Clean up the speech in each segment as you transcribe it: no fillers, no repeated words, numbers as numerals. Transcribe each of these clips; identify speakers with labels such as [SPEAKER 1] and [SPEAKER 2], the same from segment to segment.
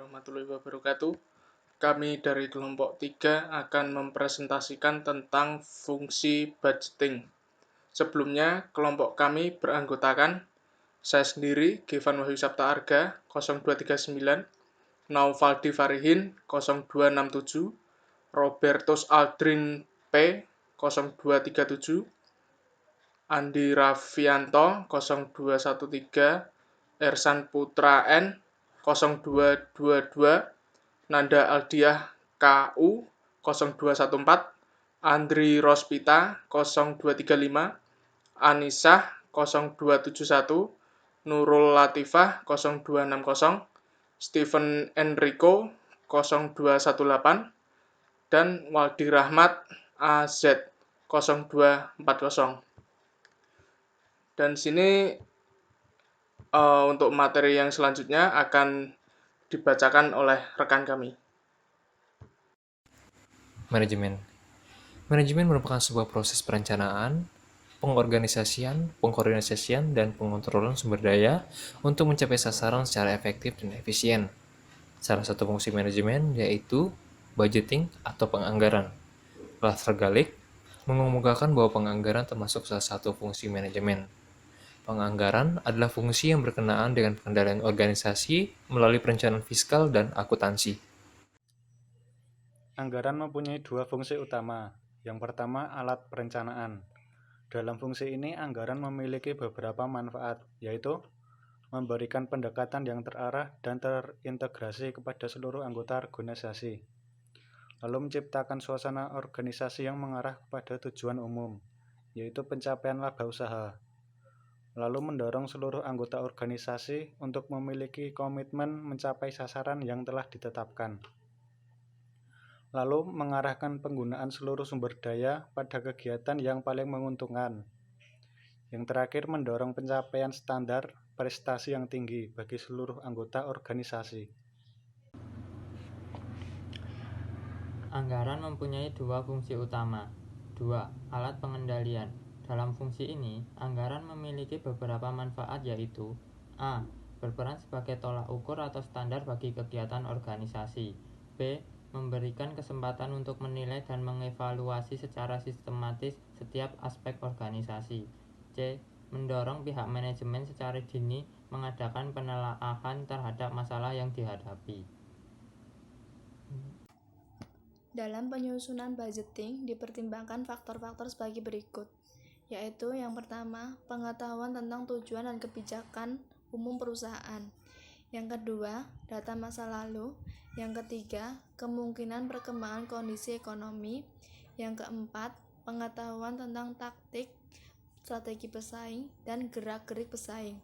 [SPEAKER 1] warahmatullahi wabarakatuh. Kami dari kelompok 3 akan mempresentasikan tentang fungsi budgeting. Sebelumnya, kelompok kami beranggotakan saya sendiri, Gevan Wahyu Sapta Arga, 0239, Naufaldi Farihin, 0267, Robertus Aldrin P, 0237, Andi Raffianto, 0213, Ersan Putra N, 0222, Nanda Aldiah KU, 0214, Andri Rospita, 0235, Anisah, 0271, Nurul Latifah, 0260, Stephen Enrico, 0218, dan Waldi Rahmat AZ, 0240. Dan sini untuk materi yang selanjutnya akan dibacakan oleh rekan kami.
[SPEAKER 2] Manajemen. Manajemen merupakan sebuah proses perencanaan, pengorganisasian, dan pengontrolan sumber daya untuk mencapai sasaran secara efektif dan efisien. Salah satu fungsi manajemen yaitu budgeting atau penganggaran. Lathar Galik mengemukakan bahwa penganggaran termasuk salah satu fungsi manajemen. Penganggaran adalah fungsi yang berkenaan dengan pengendalian organisasi melalui perencanaan fiskal dan akuntansi.
[SPEAKER 3] Anggaran mempunyai dua fungsi utama. Yang pertama, alat perencanaan. Dalam fungsi ini, anggaran memiliki beberapa manfaat, yaitu memberikan pendekatan yang terarah dan terintegrasi kepada seluruh anggota organisasi, lalu menciptakan suasana organisasi yang mengarah kepada tujuan umum, yaitu pencapaian laba usaha, lalu mendorong seluruh anggota organisasi untuk memiliki komitmen mencapai sasaran yang telah ditetapkan, lalu mengarahkan penggunaan seluruh sumber daya pada kegiatan yang paling menguntungkan. Yang terakhir, mendorong pencapaian standar prestasi yang tinggi bagi seluruh anggota organisasi.
[SPEAKER 4] Anggaran mempunyai dua fungsi utama. 2. Alat pengendalian. Dalam fungsi ini, anggaran memiliki beberapa manfaat yaitu A. Berperan sebagai tolak ukur atau standar bagi kegiatan organisasi. B. Memberikan kesempatan untuk menilai dan mengevaluasi secara sistematis setiap aspek organisasi. C. Mendorong pihak manajemen secara dini mengadakan penelaahan terhadap masalah yang dihadapi.
[SPEAKER 5] Dalam penyusunan budgeting dipertimbangkan faktor-faktor sebagai berikut, yaitu yang pertama, pengetahuan tentang tujuan dan kebijakan umum perusahaan. Yang kedua, data masa lalu. Yang ketiga, kemungkinan perkembangan kondisi ekonomi. Yang keempat, pengetahuan tentang taktik, strategi pesaing, dan gerak-gerik pesaing.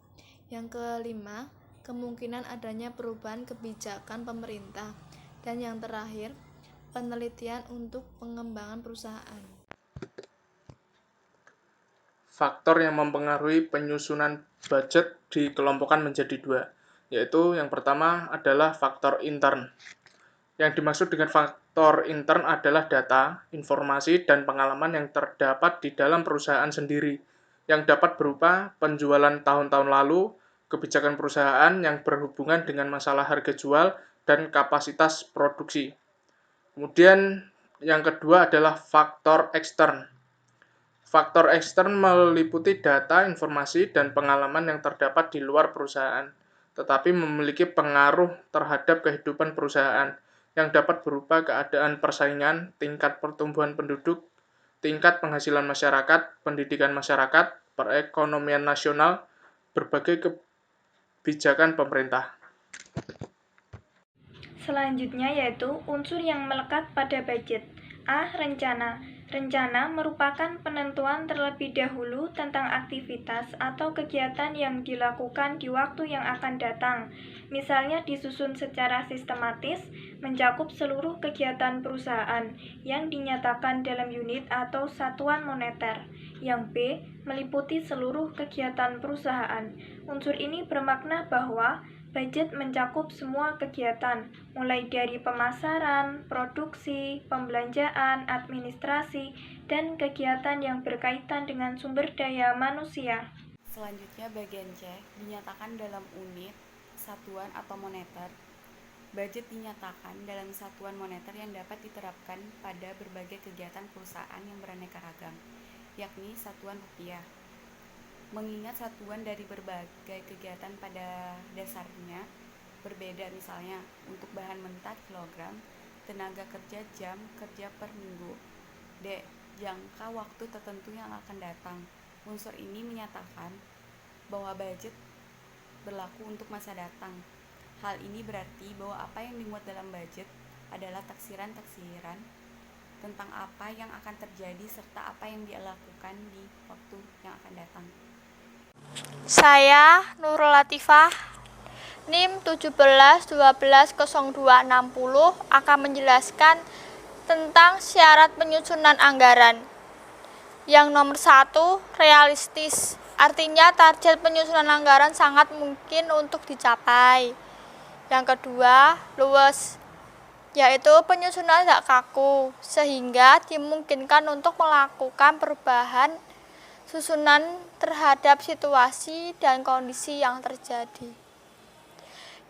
[SPEAKER 5] Yang kelima, kemungkinan adanya perubahan kebijakan pemerintah. Dan yang terakhir, penelitian untuk pengembangan perusahaan.
[SPEAKER 1] Faktor yang mempengaruhi penyusunan budget dikelompokkan menjadi dua, yaitu yang pertama adalah faktor intern. Yang dimaksud dengan faktor intern adalah data, informasi, dan pengalaman yang terdapat di dalam perusahaan sendiri, yang dapat berupa penjualan tahun-tahun lalu, kebijakan perusahaan yang berhubungan dengan masalah harga jual, dan kapasitas produksi. Kemudian yang kedua adalah faktor ekstern. Faktor ekstern meliputi data, informasi, dan pengalaman yang terdapat di luar perusahaan, tetapi memiliki pengaruh terhadap kehidupan perusahaan, yang dapat berupa keadaan persaingan, tingkat pertumbuhan penduduk, tingkat penghasilan masyarakat, pendidikan masyarakat, perekonomian nasional, berbagai kebijakan pemerintah.
[SPEAKER 6] Selanjutnya yaitu unsur yang melekat pada budget. A. Rencana. Rencana merupakan penentuan terlebih dahulu tentang aktivitas atau kegiatan yang dilakukan di waktu yang akan datang. Misalnya disusun secara sistematis, mencakup seluruh kegiatan perusahaan yang dinyatakan dalam unit atau satuan moneter. Yang B. Meliputi seluruh kegiatan perusahaan. Unsur ini bermakna bahwa budget mencakup semua kegiatan, mulai dari pemasaran, produksi, pembelanjaan, administrasi, dan kegiatan yang berkaitan dengan sumber daya manusia.
[SPEAKER 7] Selanjutnya bagian C, dinyatakan dalam unit, satuan atau moneter. Budget dinyatakan dalam satuan moneter yang dapat diterapkan pada berbagai kegiatan perusahaan yang beraneka ragam, yakni satuan rupiah. Mengingat satuan dari berbagai kegiatan pada dasarnya berbeda, misalnya untuk bahan mentah kilogram, tenaga kerja jam kerja per minggu, D. Jangka waktu tertentu yang akan datang. Unsur ini menyatakan bahwa budget berlaku untuk masa datang. Hal ini berarti bahwa apa yang dimuat dalam budget adalah taksiran-taksiran tentang apa yang akan terjadi serta apa yang dilakukan di waktu yang akan datang.
[SPEAKER 5] Saya Nurul Latifah, NIM 17120260 akan menjelaskan tentang syarat penyusunan anggaran. Yang nomor 1, realistis. Artinya target penyusunan anggaran sangat mungkin untuk dicapai. Yang kedua, luwes, yaitu penyusunan tidak kaku, sehingga dimungkinkan untuk melakukan perubahan susunan terhadap situasi dan kondisi yang terjadi.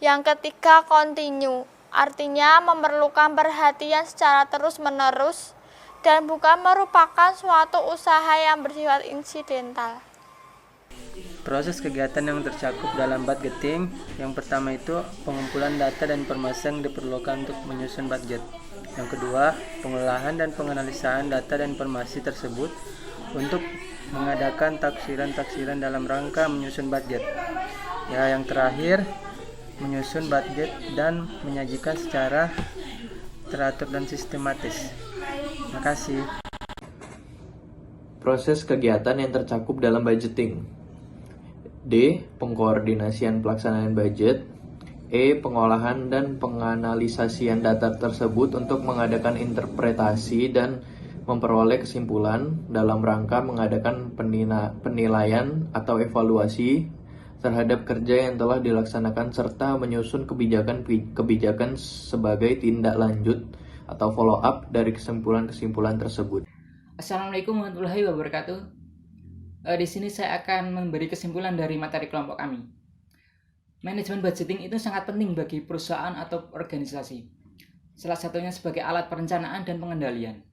[SPEAKER 5] Yang ketiga, kontinu, artinya memerlukan perhatian secara terus-menerus dan bukan merupakan suatu usaha yang bersifat insidental.
[SPEAKER 8] Proses kegiatan yang tercakup dalam budgeting, yang pertama itu pengumpulan data dan informasi yang diperlukan untuk menyusun budget. Yang kedua, pengolahan dan penganalisaan data dan informasi tersebut untuk mengadakan taksiran-taksiran dalam rangka menyusun budget. Ya, yang terakhir, menyusun budget dan menyajikan secara teratur dan sistematis. Terima kasih.
[SPEAKER 2] Proses kegiatan yang tercakup dalam budgeting. D. Pengkoordinasian pelaksanaan budget. E. Pengolahan dan penganalisasian data tersebut untuk mengadakan interpretasi dan memperoleh kesimpulan dalam rangka mengadakan penilaian atau evaluasi terhadap kerja yang telah dilaksanakan serta menyusun kebijakan sebagai tindak lanjut atau follow up dari kesimpulan-kesimpulan tersebut.
[SPEAKER 9] Assalamualaikum warahmatullahi wabarakatuh. Di sini saya akan memberi kesimpulan dari materi kelompok kami. Manajemen budgeting itu sangat penting bagi perusahaan atau organisasi. Salah satunya sebagai alat perencanaan dan pengendalian.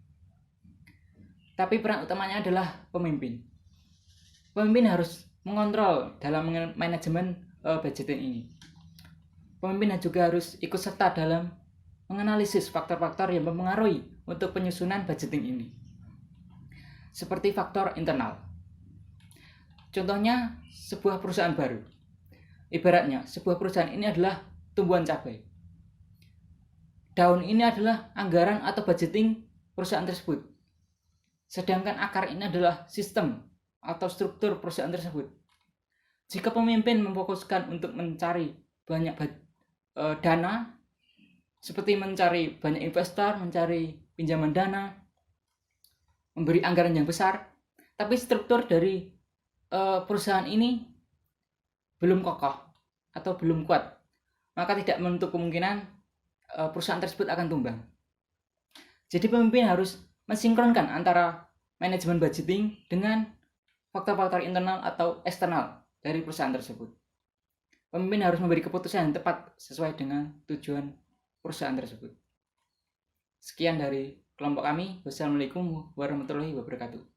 [SPEAKER 9] Tapi peran utamanya adalah pemimpin. Pemimpin harus mengontrol dalam manajemen budgeting ini. Pemimpin juga harus ikut serta dalam menganalisis faktor-faktor yang mempengaruhi untuk penyusunan budgeting ini. Seperti faktor internal. Contohnya, sebuah perusahaan baru. Ibaratnya, sebuah perusahaan ini adalah tumbuhan cabai. Daun ini adalah anggaran atau budgeting perusahaan tersebut. Sedangkan akar ini adalah sistem atau struktur perusahaan tersebut. Jika pemimpin memfokuskan untuk mencari banyak dana, seperti mencari banyak investor, mencari pinjaman dana, memberi anggaran yang besar, tapi struktur dari perusahaan ini belum kokoh atau belum kuat, maka tidak menutup kemungkinan perusahaan tersebut akan tumbang. Jadi pemimpin harus mensinkronkan antara manajemen budgeting dengan faktor-faktor internal atau eksternal dari perusahaan tersebut. Pemimpin harus memberi keputusan yang tepat sesuai dengan tujuan perusahaan tersebut. Sekian dari kelompok kami. Wassalamualaikum warahmatullahi wabarakatuh.